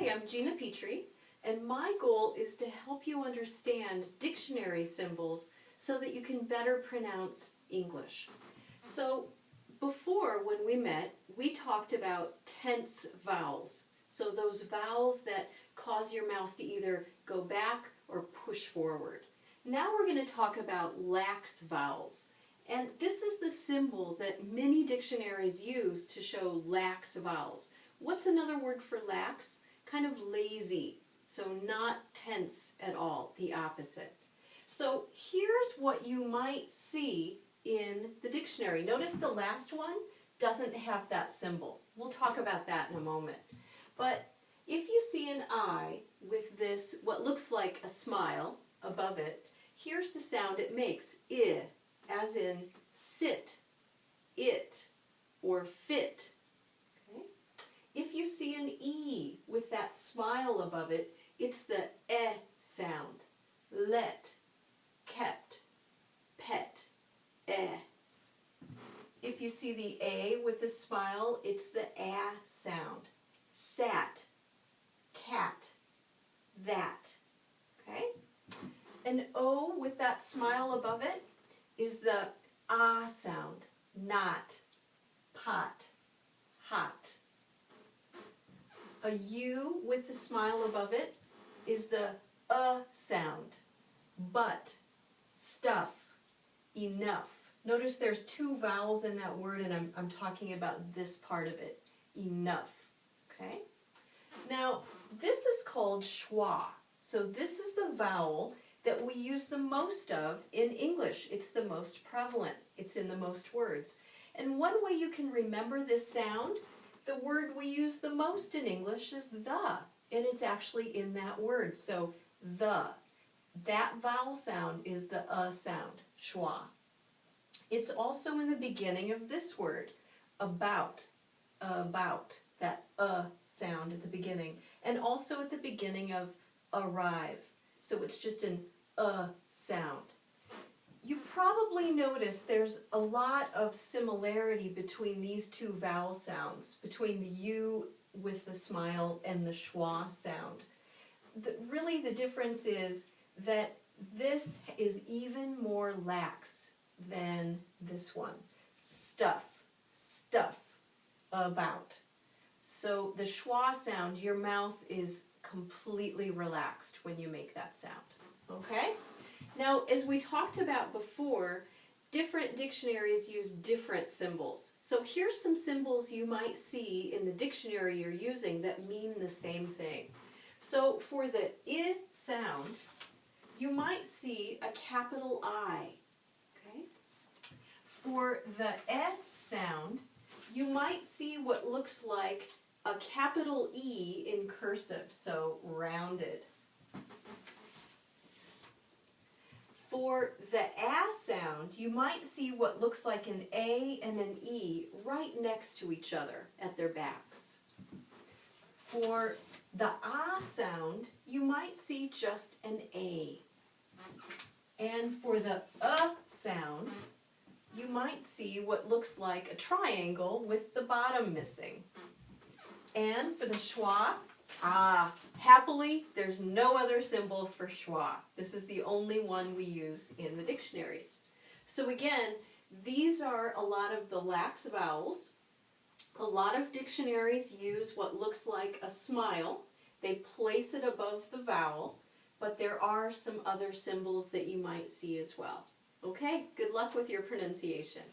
Hi, I'm Gina Petrie, and my goal is to help you understand dictionary symbols so that you can better pronounce English. So before, when we met, we talked about tense vowels. So those vowels that cause your mouth to either go back or push forward. Now we're going to talk about lax vowels. And this is the symbol that many dictionaries use to show lax vowels. What's another word for lax? Kind of lazy, so not tense at all, the opposite. So here's what you might see in the dictionary. Notice the last one doesn't have that symbol. We'll talk about that in a moment. But if you see an I with this, what looks like a smile above it, here's the sound it makes, I, as in sit, it, or fit. Okay? If you see an E with that smile above it, it's the sound. Let, kept, pet, If you see the A with the smile, it's the sound. Sat, cat, that. Okay? An O with that smile above it is the sound. Not, pot, hot. A U with the smile above it is the sound. But, stuff, enough. Notice there's two vowels in that word, and I'm talking about this part of it. Enough. Okay? Now, this is called schwa. So this is the vowel that we use the most of in English. It's the most prevalent. It's in the most words. And one way you can remember this sound, the word we use the most in English is the, and it's actually in that word. So the. That vowel sound is the sound, schwa. It's also in the beginning of this word, about, that sound at the beginning, and also at the beginning of arrive. So it's just an sound. You probably noticed there's a lot of similarity between these two vowel sounds, between the U with the smile and the schwa sound. Really the difference is that this is even more lax than this one. Stuff, about. So the schwa sound, your mouth is completely relaxed when you make that sound. Okay? Now, as we talked about before, different dictionaries use different symbols. So here's some symbols you might see in the dictionary you're using that mean the same thing. So for the I sound, you might see a capital I. Okay? For the sound, you might see what looks like a capital E in cursive, so rounded. For the sound, you might see what looks like an A and an E right next to each other at their backs. For the sound, you might see just an A. And for the sound, you might see what looks like a triangle with the bottom missing. And for the schwa, happily, there's no other symbol for schwa. This is the only one we use in the dictionaries. So again, these are a lot of the lax vowels. A lot of dictionaries use what looks like a smile. They place it above the vowel, but there are some other symbols that you might see as well. Okay, good luck with your pronunciation.